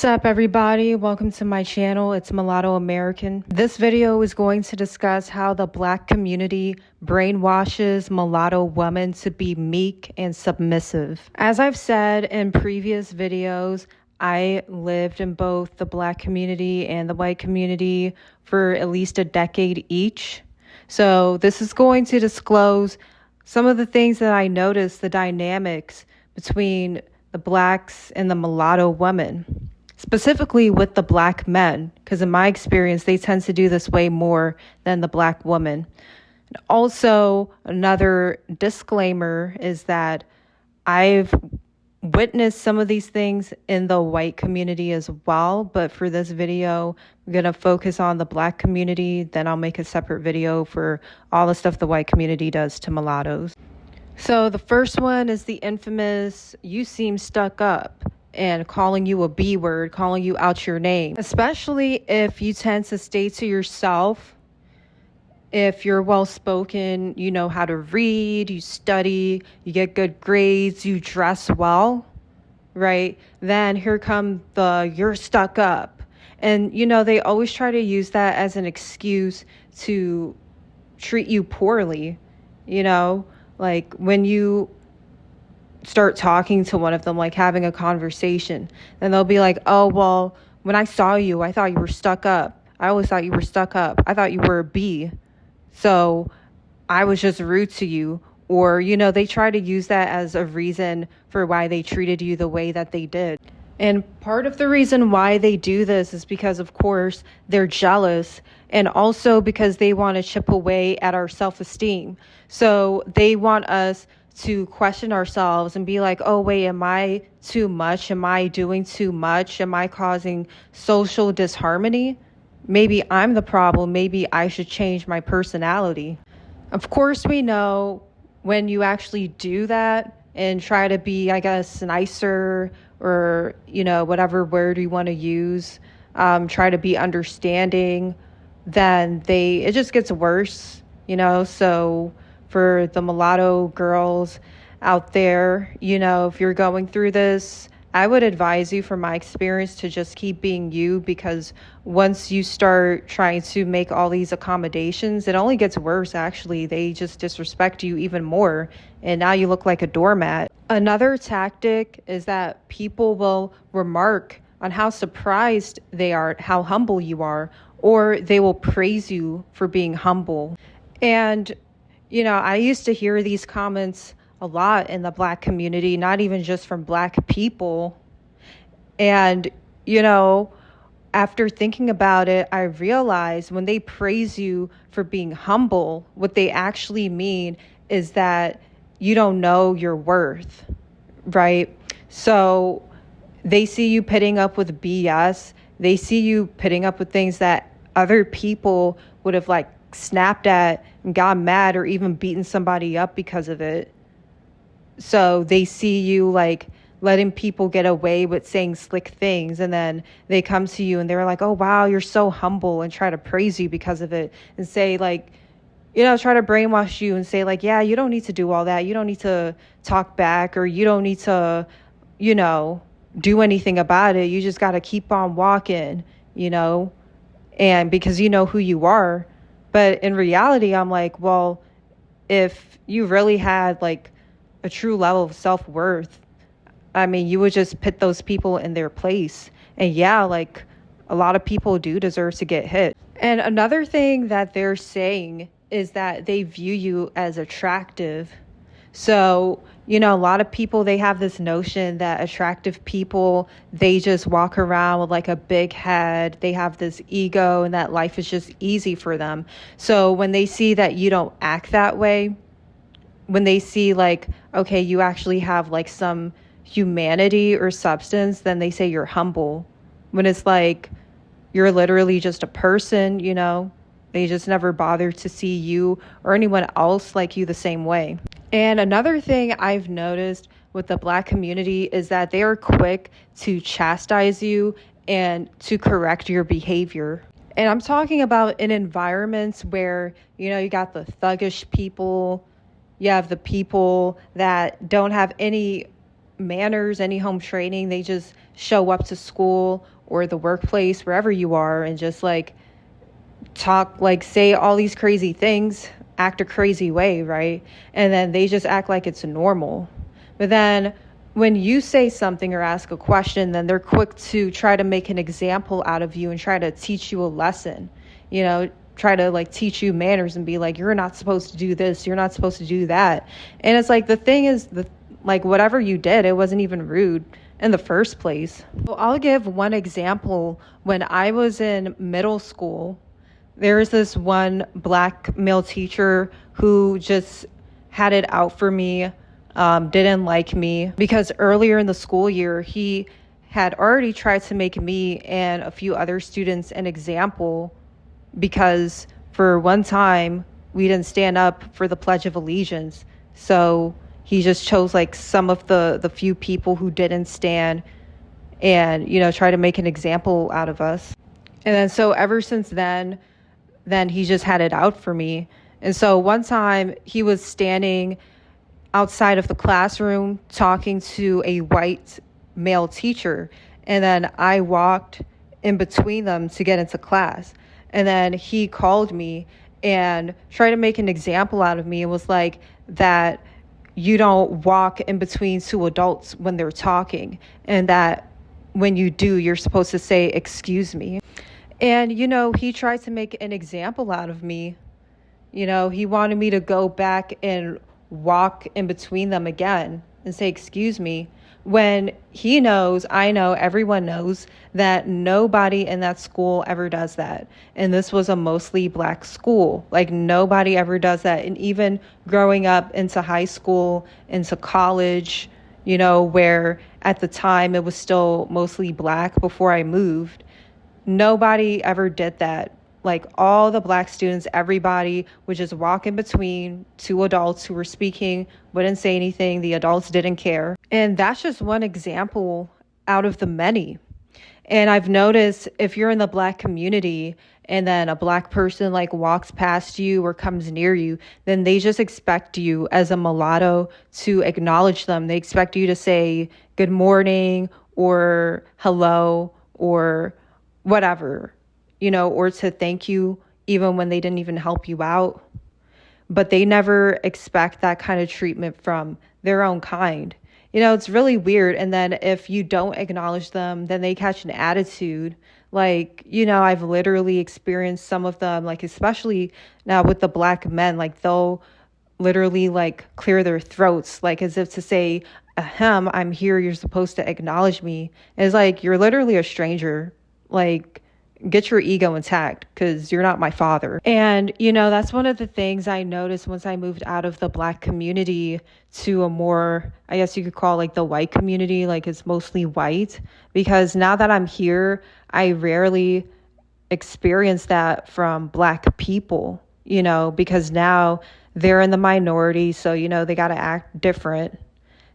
What's up, everybody? Welcome to my channel. It's Mulatto American. This video is going to discuss how the Black community brainwashes mulatto women to be meek and submissive. As I've said in previous videos, I lived in both the Black community and the white community for at least a decade each. So this is going to disclose some of the things that I noticed, the dynamics between the Blacks and the mulatto women. Specifically with the Black men, because in my experience, they tend to do this way more than the Black woman. Also, another disclaimer is that I've witnessed some of these things in the white community as well, but for this video, I'm going to focus on the Black community, then I'll make a separate video for all the stuff the white community does to mulattoes. So the first one is the infamous, "you seem stuck up," and calling you a B word, calling you out your name, especially if you tend to stay to yourself. If you're well-spoken, you know how to read, you study, you get good grades, you dress well, right? Then here come the "you're stuck up." And, they always try to use that as an excuse to treat you poorly, like when you start talking to one of them, like having a conversation, and they'll be like, "Oh, well, when I saw you, I thought you were stuck up. I always thought you were stuck up. I thought you were a B. So I was just rude to you." Or, they try to use that as a reason for why they treated you the way that they did. And part of the reason why they do this is because, of course, they're jealous, and also because they want to chip away at our self-esteem. So they want us to question ourselves and be like, "Oh, wait, am I too much? Am I doing too much? Am I causing social disharmony? Maybe I'm the problem. Maybe I should change my personality." Of course, we know when you actually do that and try to be, I guess, nicer, or, whatever word you want to use, try to be understanding, then it just gets worse, So for the mulatto girls out there, if you're going through this, I would advise you, from my experience, to just keep being you, because once you start trying to make all these accommodations, it only gets worse, actually. They just disrespect you even more, and now you look like a doormat. Another tactic is that people will remark on how surprised they are, how humble you are, or they will praise you for being humble. And I used to hear these comments a lot in the Black community, not even just from Black people. And, after thinking about it, I realized when they praise you for being humble, what they actually mean is that you don't know your worth, right? So they see you putting up with BS. They see you putting up with things that other people would have snapped at and got mad, or even beaten somebody up because of it. So they see you letting people get away with saying slick things, and then they come to you and they're like, "Oh, wow, you're so humble," and try to praise you because of it, and say try to brainwash you and say "Yeah, you don't need to do all that. You don't need to talk back, or you don't need to, do anything about it. You just got to keep on walking, and because you know who you are." But in reality, I'm like, well, if you really had a true level of self-worth, I mean, you would just put those people in their place. And yeah, a lot of people do deserve to get hit. And another thing that they're saying is that they view you as attractive. So, a lot of people, they have this notion that attractive people, they just walk around with a big head. They have this ego, and that life is just easy for them. So when they see that you don't act that way, when they see okay, you actually have some humanity or substance, then they say you're humble. When it's you're literally just a person, they just never bother to see you or anyone else like you the same way. And another thing I've noticed with the Black community is that they are quick to chastise you and to correct your behavior. And I'm talking about in environments where, you got the thuggish people, you have the people that don't have any manners, any home training. They just show up to school or the workplace, wherever you are, and just like talk, like say all these crazy things, act a crazy way, right? And then they just act like it's normal. But then when you say something or ask a question, then they're quick to try to make an example out of you and try to teach you a lesson, try to like teach you manners and be like, you're not supposed to do this, you're not supposed to do that. And it's like, the thing is, like whatever you did, it wasn't even rude in the first place. Well, I'll give one example. When I was in middle school, there was this one black male teacher who just had it out for me, didn't like me, because earlier in the school year, he had already tried to make me and a few other students an example, because for one time we didn't stand up for the Pledge of Allegiance. So he just chose like some of the few people who didn't stand and, try to make an example out of us. And then so ever since then he just had it out for me. And so one time he was standing outside of the classroom talking to a white male teacher. And then I walked in between them to get into class. And then he called me and tried to make an example out of me. It was like that you don't walk in between two adults when they're talking, and that when you do, you're supposed to say, excuse me. And, he tried to make an example out of me. He wanted me to go back and walk in between them again and say, excuse me, when he knows, I know, everyone knows that nobody in that school ever does that. And this was a mostly black school. Like nobody ever does that. And even growing up into high school, into college, where at the time it was still mostly black before I moved, nobody ever did that. Like all the black students, everybody would just walk in between two adults who were speaking, wouldn't say anything. The adults didn't care. And that's just one example out of the many. And I've noticed if you're in the black community and then a black person like walks past you or comes near you, then they just expect you as a mulatto to acknowledge them. They expect you to say good morning or hello or whatever, or to thank you even when they didn't even help you out. But they never expect that kind of treatment from their own kind. It's really weird. And then if you don't acknowledge them, then they catch an attitude. Like, I've literally experienced some of them, like, especially now with the black men, like they'll literally like clear their throats, like as if to say, ahem, I'm here, you're supposed to acknowledge me. And it's like, you're literally a stranger. Like, get your ego intact, because you're not my father. And, that's one of the things I noticed once I moved out of the black community to a more, I guess you could call like the white community, like it's mostly white. Because now that I'm here, I rarely experience that from black people, because now they're in the minority. So, they got to act different.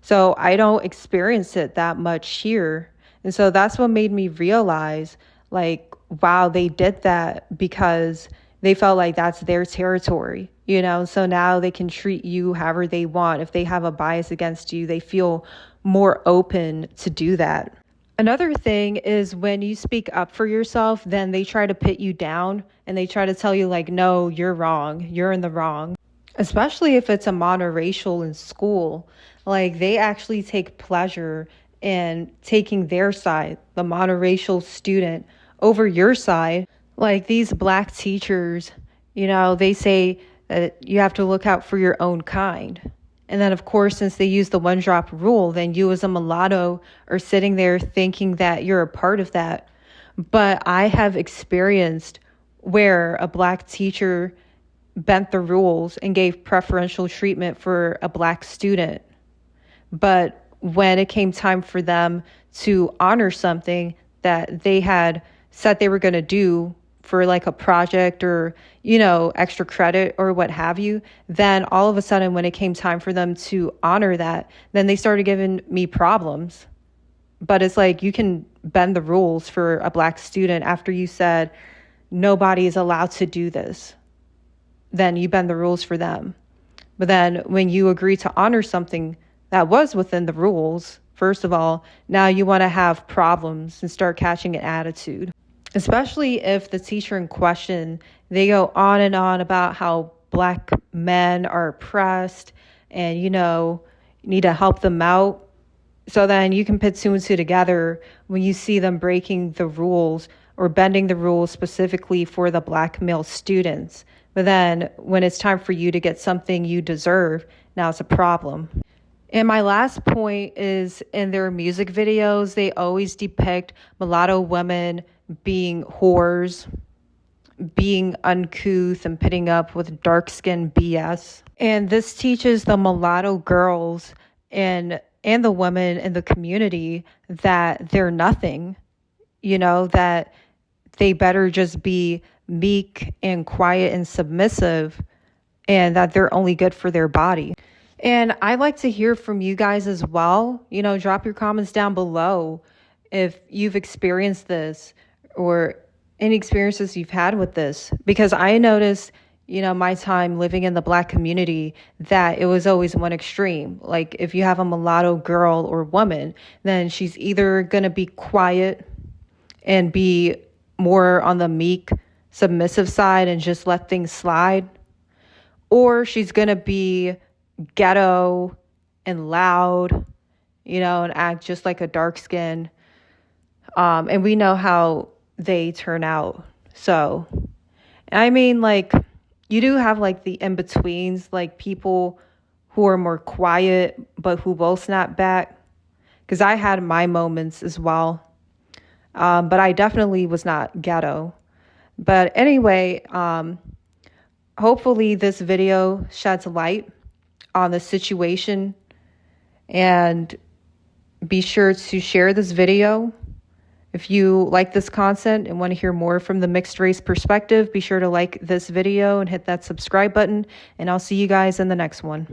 So I don't experience it that much here. And so that's what made me realize, like, wow, they did that because they felt like that's their territory, so now they can treat you however they want. If they have a bias against you, they feel more open to do that. Another thing is when you speak up for yourself, then they try to put you down and they try to tell you like, no, you're wrong, you're in the wrong. Especially if it's a monoracial in school, like they actually take pleasure in taking their side, the monoracial student, over your side. Like these black teachers, they say that you have to look out for your own kind. And then, of course, since they use the one drop rule, then you as a mulatto are sitting there thinking that you're a part of that. But I have experienced where a black teacher bent the rules and gave preferential treatment for a black student. But when it came time for them to honor something that they had said they were going to do for like a project or, extra credit or what have you, then all of a sudden when it came time for them to honor that, then they started giving me problems. But it's like, you can bend the rules for a black student after you said nobody is allowed to do this. Then you bend the rules for them. But then when you agree to honor something that was within the rules, first of all, now you want to have problems and start catching an attitude. Especially if the teacher in question, they go on and on about how Black men are oppressed and, you need to help them out. So then you can put two and two together when you see them breaking the rules or bending the rules specifically for the Black male students. But then when it's time for you to get something you deserve, now it's a problem. And my last point is in their music videos, they always depict mulatto women being whores, being uncouth, and putting up with dark-skinned BS. And this teaches the mulatto girls and the women in the community that they're nothing, that they better just be meek and quiet and submissive, and that they're only good for their body. And I'd like to hear from you guys as well. Drop your comments down below if you've experienced this or any experiences you've had with this. Because I noticed, my time living in the Black community, that it was always one extreme. Like if you have a mulatto girl or woman, then she's either going to be quiet and be more on the meek, submissive side and just let things slide, or she's going to be ghetto and loud, and act just like a dark skin. And we know how they turn out. So, you do have the in-betweens, people who are more quiet, but who will snap back. Because I had my moments as well. But I definitely was not ghetto. But anyway, hopefully this video sheds light on the situation, and be sure to share this video. If you like this content and want to hear more from the mixed race perspective, be sure to like this video and hit that subscribe button, and I'll see you guys in the next one.